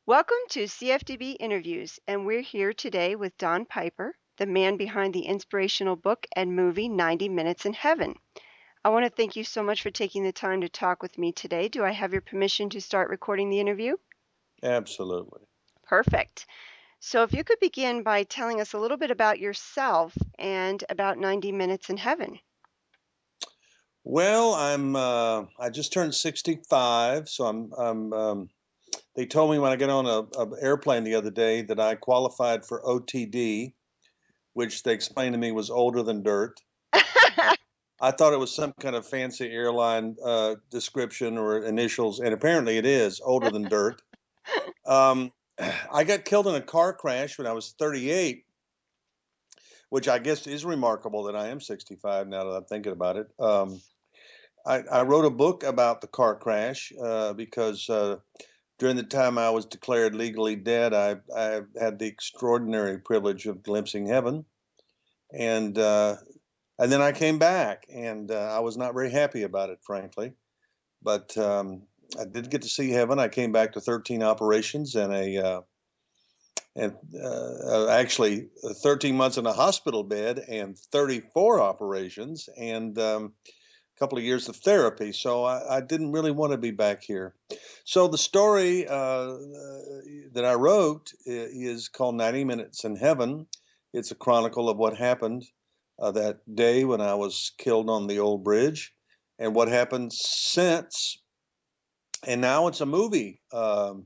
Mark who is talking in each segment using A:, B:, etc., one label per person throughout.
A: Welcome to CFDb Interviews, and we're here today with Don Piper, the man behind the inspirational book and movie 90 Minutes in Heaven. I want to thank you so much for taking the time to talk with me today. Do I have your permission to start recording the interview?
B: Absolutely.
A: Perfect. So, if you could begin by telling us a little bit about yourself and about 90 Minutes in Heaven.
B: Well, I just turned 65, so they told me when I got on a airplane the other day that I qualified for OTD, which they explained to me was older than dirt. Uh, I thought it was some kind of fancy airline description or initials, and apparently it is older than dirt. Um, I got killed in a car crash when I was 38, which I guess is remarkable that I am 65 now that I'm thinking about it. I wrote a book about the car crash because during the time I was declared legally dead, I had the extraordinary privilege of glimpsing heaven, and uh, and then I came back, and I was not very happy about it, frankly. But I did get to see heaven. I came back to 13 operations and actually 13 months in a hospital bed and 34 operations and couple of years of therapy, so I didn't really want to be back here. So the story that I wrote is called 90 Minutes in Heaven. It's a chronicle of what happened that day when I was killed on the old bridge and what happened since. And now it's a movie to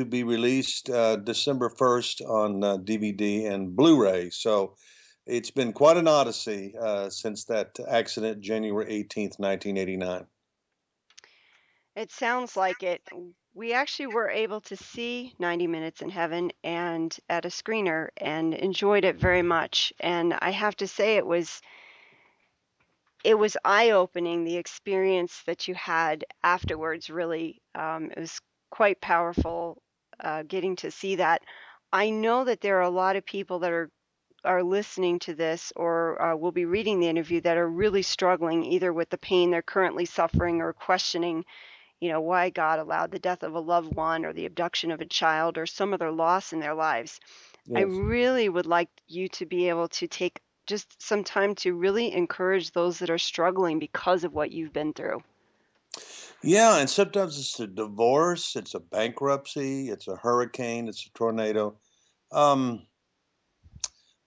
B: be released December 1st on DVD and Blu-ray. So it's been quite an odyssey since that accident, January 18th, 1989.
A: It sounds like it. We actually were able to see 90 Minutes in Heaven and at a screener and enjoyed it very much. And I have to say it was eye-opening, the experience that you had afterwards, really. It was quite powerful getting to see that. I know that there are a lot of people that are listening to this or will be reading the interview that are really struggling either with the pain they're currently suffering or questioning why God allowed the death of a loved one or the abduction of a child or some other loss in their lives. I
B: Yes.
A: really would like you to be able to take just some time to really encourage those that are struggling because of what you've been through.
B: Yeah, and sometimes it's a divorce, it's a bankruptcy, it's a hurricane, it's a tornado. Um,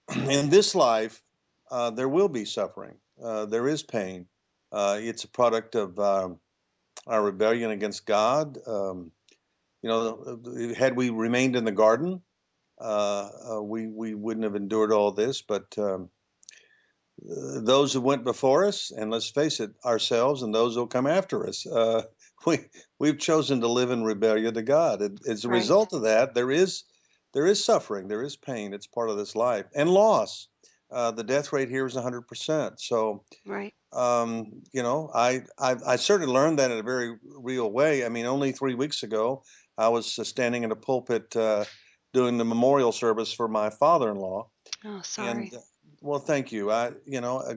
B: in this life, there will be suffering. There is pain. It's a product of our rebellion against God. Had we remained in the garden, we wouldn't have endured all this. But those who went before us, and let's face it, ourselves, and those who will come after us, we we've chosen to live in rebellion to God. And as a
A: Right,
B: result of that, there is suffering, there is pain. It's part of this life and loss. The death rate here is 100%. So
A: right.
B: I certainly learned that in a very real way. I mean, only 3 weeks ago, I was standing in a pulpit doing the memorial service for my father-in-law,
A: Oh,
B: and
A: sorry.
B: well, thank you. A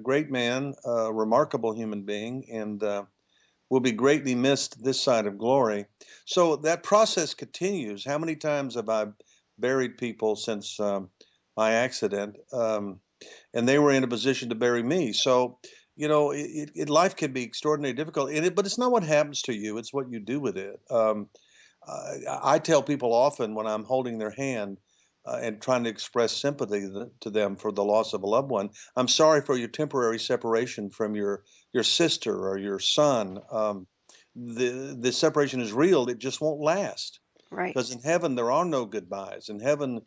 B: great man, a remarkable human being, and will be greatly missed this side of glory. So that process continues. How many times have I buried people since my accident? And they were in a position to bury me. So, life can be extraordinarily difficult, but it's not what happens to you; it's what you do with it. I tell people often when I'm holding their hand and trying to express sympathy to them for the loss of a loved one, I'm sorry for your temporary separation from your sister or your son. The separation is real; it just won't last
A: Right,
B: because in heaven there are no goodbyes. In heaven,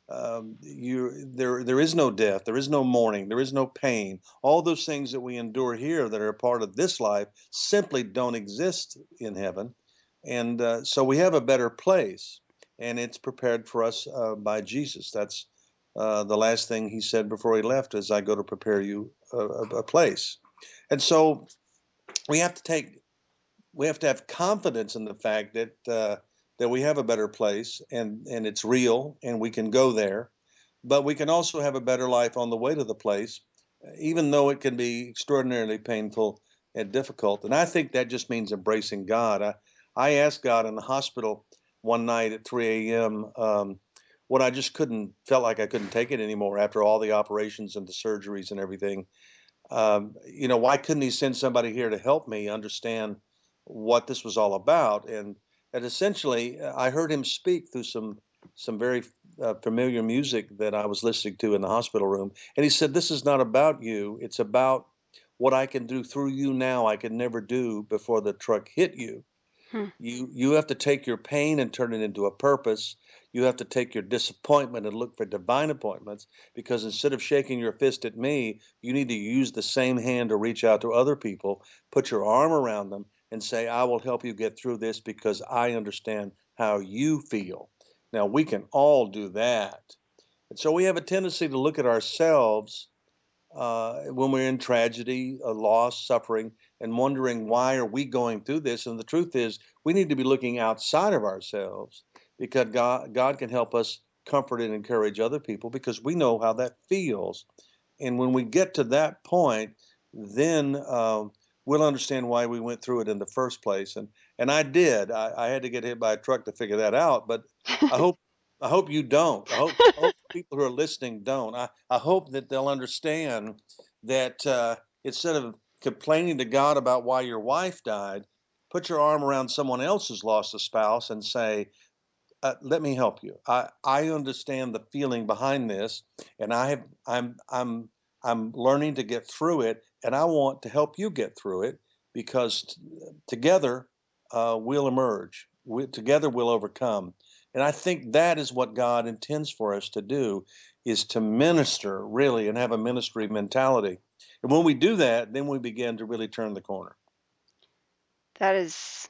B: there is no death, there is no mourning, there is no pain. All those things that we endure here that are a part of this life simply don't exist in heaven, and so we have a better place, and it's prepared for us by Jesus. That's the last thing he said before he left, is, "I go to prepare you a place." And so we have to take we have to have confidence in the fact that we have a better place, and it's real and we can go there, but we can also have a better life on the way to the place, even though it can be extraordinarily painful and difficult. And I think that just means embracing God. I asked God in the hospital, one night at 3 a.m. When I just couldn't felt like I couldn't take it anymore after all the operations and the surgeries and everything. Why couldn't he send somebody here to help me understand what this was all about? And essentially, I heard him speak through some very familiar music that I was listening to in the hospital room, and he said, "This is not about you. It's about what I can do through you now. I could never do before the truck hit you."
A: Hmm.
B: You have to take your pain and turn it into a purpose. You have to take your disappointment and look for divine appointments, because instead of shaking your fist at me, you need to use the same hand to reach out to other people, put your arm around them and say, "I will help you get through this because I understand how you feel." Now, we can all do that. And so we have a tendency to look at ourselves when we're in tragedy, loss, suffering, and wondering why are we going through this. And the truth is, we need to be looking outside of ourselves, because God can help us comfort and encourage other people because we know how that feels. And when we get to that point, then we'll understand why we went through it in the first place. And I did. I had to get hit by a truck to figure that out. But I hope I hope you don't. I hope people who are listening don't. I hope that they'll understand that instead of complaining to God about why your wife died, put your arm around someone else who's lost a spouse and say, "Let me help you. I understand the feeling behind this, and I'm learning to get through it, and I want to help you get through it because together we'll emerge. Together we'll overcome." And I think that is what God intends for us to do, is to minister really and have a ministry mentality. And when we do that, then we begin to really turn the corner.
A: That is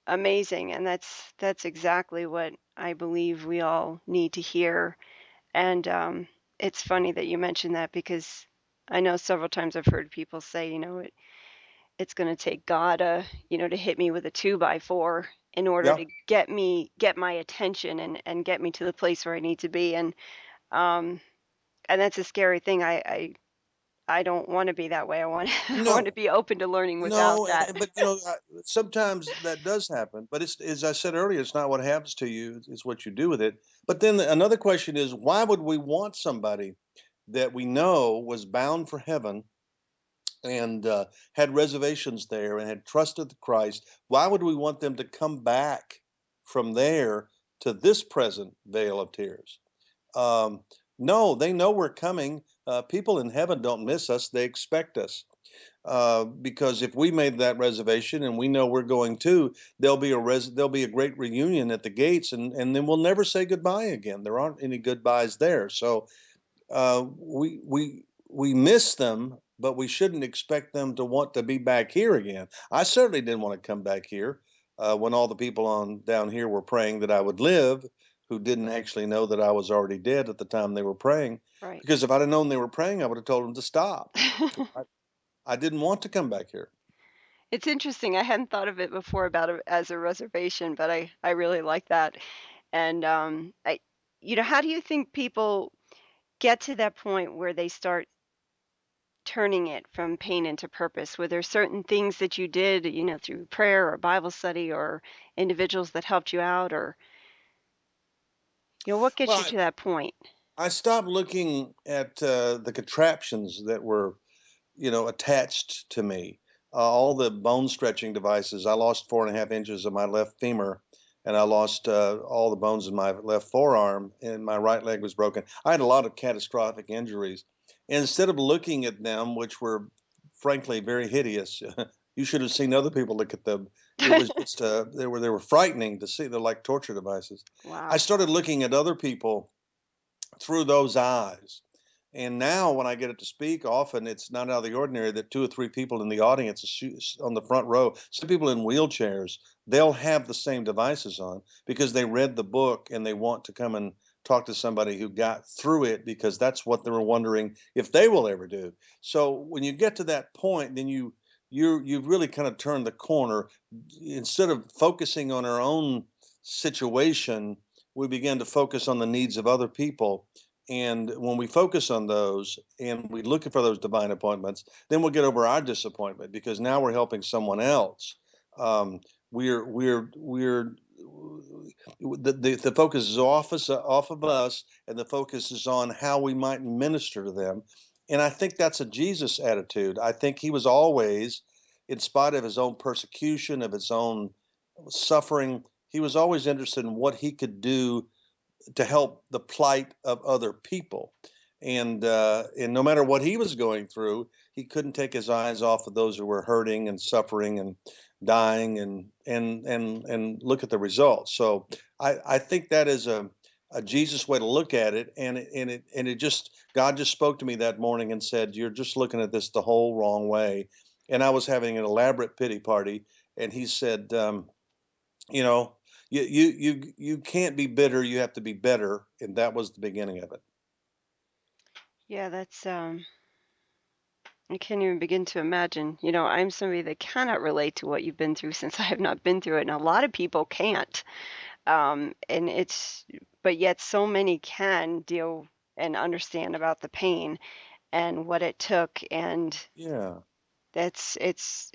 A: amazing, and that's exactly what I believe we all need to hear. And it's funny that you mentioned that, because I know several times I've heard people say, it's going to take God, to hit me with a 2 by 4 in order
B: Yeah.
A: to get my attention and get me to the place where I need to be. Um, and that's a scary thing. I don't want to be that way. I want I want to
B: No.
A: be open to learning without
B: No,
A: that.
B: but sometimes that does happen. But it's, as I said earlier, it's not what happens to you; it's what you do with it. But then another question is, why would we want somebody that we know was bound for heaven and had reservations there and had trusted the Christ? Why would we want them to come back from there to this present vale of tears? Um, no, they know we're coming. People in heaven don't miss us; they expect us, because if we made that reservation and we know we're going to, there'll be a great reunion at the gates, and then we'll never say goodbye again. There aren't any goodbyes there. So we miss them, but we shouldn't expect them to want to be back here again. I certainly didn't want to come back here when all the people on down here were praying that I would live, who didn't actually know that I was already dead at the time they were praying.
A: Right.
B: Because if I'd have known they were praying, I would have told them to stop. I didn't want to come back here.
A: It's interesting. I hadn't thought of it before about it as a reservation, but I really like that. And how do you think people get to that point where they start turning it from pain into purpose? Were there certain things that you did, through prayer or Bible study or individuals that helped you out, or what gets you
B: Well,
A: to that point?
B: I stopped looking at the contraptions that were, attached to me. All the bone stretching devices. I lost 4.5 inches of my left femur, and I lost all the bones in my left forearm, and my right leg was broken. I had a lot of catastrophic injuries. And instead of looking at them, which were frankly very hideous, you should have seen other people look at them. It was just they were frightening to see. They're like torture devices. I
A: Wow.
B: started looking at other people through those eyes. And now, when I get it to speak, often it's not out of the ordinary that 2 or 3 people in the audience, on the front row, some people in wheelchairs, they'll have the same devices on because they read the book and they want to come and talk to somebody who got through it, because that's what they were wondering if they will ever do. So when you get to that point, then you've really kind of turned the corner. Instead of focusing on our own situation, we begin to focus on the needs of other people. And when we focus on those and we look for those divine appointments, then we'll get over our disappointment because now we're helping someone else. Um, we're the focus is off of us, and the focus is on how we might minister to them. And I think that's a Jesus attitude. I think he was always, in spite of his own persecution, of his own suffering, he was always interested in what he could do to help the plight of other people. And no matter what he was going through, he couldn't take his eyes off of those who were hurting and suffering and dying, and look at the results. So I think that is a Jesus way to look at it. And it just, God just spoke to me that morning and said, "You're just looking at this the whole wrong way." And I was having an elaborate pity party, and he said, you know, you can't be bitter, you have to be better, and that was the beginning of it.
A: Yeah, that's I can't even begin to imagine. I'm somebody that cannot relate to what you've been through since I have not been through it, and a lot of people can't. And but yet so many can deal and understand about the pain and what it took, and
B: Yeah.
A: that's it's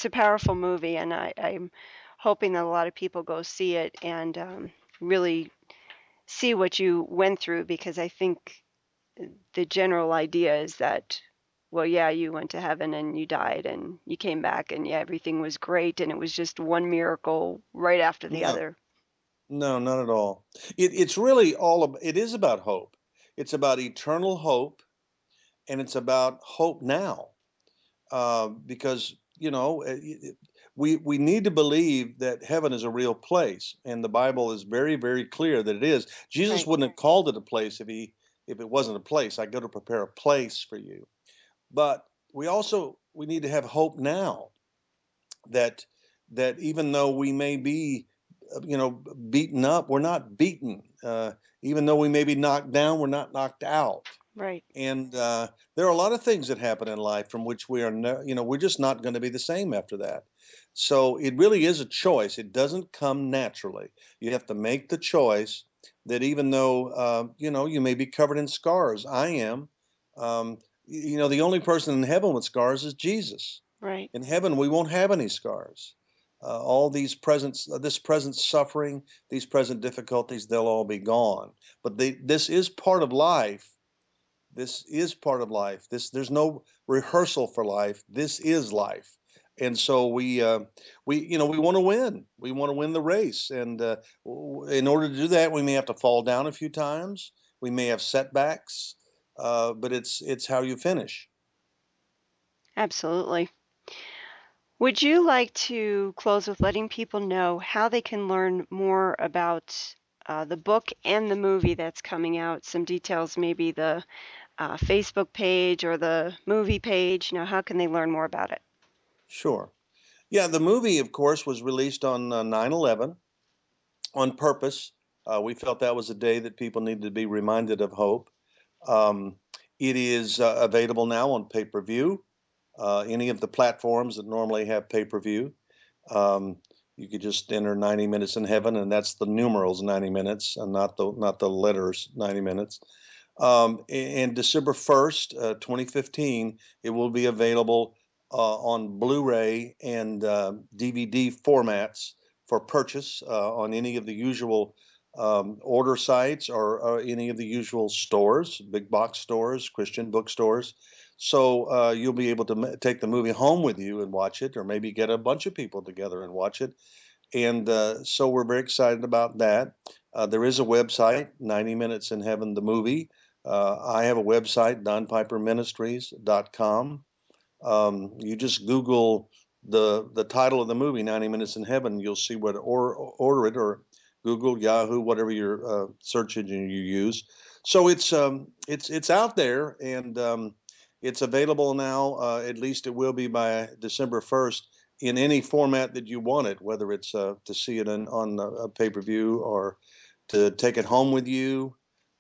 A: a powerful movie, and I'm hoping that a lot of people go see it and really see what you went through, because I think the general idea is that, well, yeah, you went to heaven and you died and you came back and yeah, everything was great and it was just one miracle right after the
B: No,
A: other.
B: no, not at all. It's really it is about hope. It's about eternal hope, and it's about hope now. Because we need to believe that heaven is a real place, and the Bible is very, very clear that it is. Jesus
A: Right,
B: wouldn't have called it a place if it wasn't a place. I go to prepare a place for you. But we need to have hope now, that even though we may be beaten up, we're not beaten. Even though we may be knocked down, we're not knocked out.
A: right,
B: And there are a lot of things that happen in life from which we are we're just not going to be the same after that. So it really is a choice. It doesn't come naturally. You have to make the choice that even though you may be covered in scars. I am. um, the only person in heaven with scars is Jesus.
A: right.
B: In heaven, we won't have any scars. All these this present suffering, these present difficulties, they'll all be gone. But this is part of life. This is part of life. There's no rehearsal for life. This is life. And so we want to win. We want to win the race. And in order to do that, we may have to fall down a few times. We may have setbacks, but it's how you finish.
A: Absolutely. Would you like to close with letting people know how they can learn more about the book and the movie that's coming out? Some details, maybe the Facebook page or the movie page. How can they learn more about it?
B: Sure. Yeah, the movie, of course, was released on 9/11 on purpose. We felt that was a day that people needed to be reminded of hope. Um, it is available now on pay-per-view, any of the platforms that normally have pay-per-view. Um, you could just enter 90 minutes in heaven, and that's the numerals 90 minutes, and not the letters 90 minutes. And December 1st, 2015, it will be available on Blu-ray and DVD formats for purchase on any of the usual order sites, or any of the usual stores, big box stores, Christian bookstores. So you'll be able to take the movie home with you and watch it, or maybe get a bunch of people together and watch it. And so we're very excited about that. There is a website, 90 Minutes in Heaven, the movie. I have a website, donpiperministries.com. You just Google the title of the movie, 90 Minutes in Heaven. You'll see what, or order it, or Google, Yahoo, whatever your search engine you use. So it's out there, and it's available now. At least it will be by December 1st, in any format that you want it, whether it's to see it on a pay-per-view, or to take it home with you.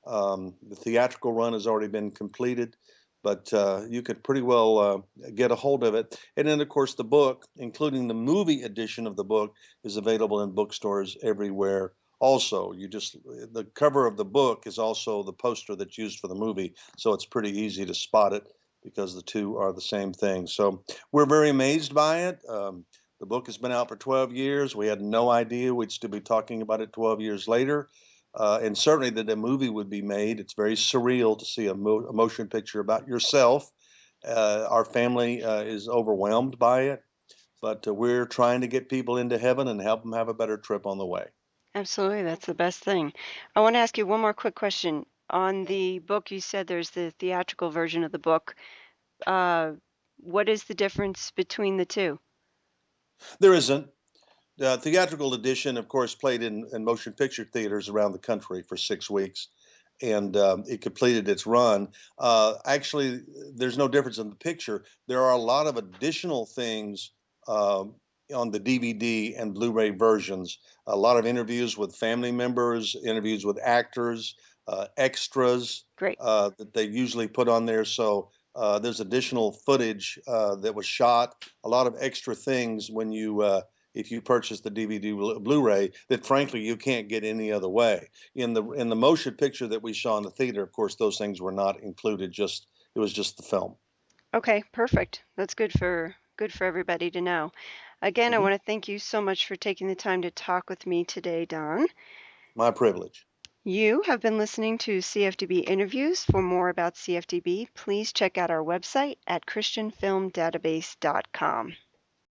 B: The theatrical run has already been completed, but you could pretty well get a hold of it. And then, of course, the book, including the movie edition of the book, is available in bookstores everywhere. Also, the cover of the book is also the poster that's used for the movie, so it's pretty easy to spot it, because the two are the same thing. So we're very amazed by it. The book has been out for 12 years. We had no idea we'd still be talking about it 12 years later. And certainly that a movie would be made. It's very surreal to see a motion picture about yourself. Our family is overwhelmed by it, but we're trying to get people into heaven and help them have a better trip on the way.
A: Absolutely, that's the best thing. I want to ask you one more quick question. On the book, you said there's the theatrical version of the book. Uh, what is the difference between the two?
B: There isn't. The theatrical edition, of course, played in motion picture theaters around the country for 6 weeks, and it completed its run. Actually, there's no difference in the picture. There are a lot of additional things on the DVD and Blu-ray versions. A lot of interviews with family members, interviews with actors, extras
A: Great.
B: that they usually put on there. So there's additional footage that was shot. A lot of extra things when you if you purchase the DVD Blu-ray that frankly you can't get any other way. In the motion picture that we saw in the theater, of course, those things were not included. Just it was just the film.
A: Okay, perfect. That's good for everybody to know. Again, I
B: Hmm.
A: want to thank you so much for taking the time to talk with me today, Don.
B: My privilege.
A: You have been listening to CFDb interviews. For more about CFDB, please check out our website at christianfilmdatabase.com.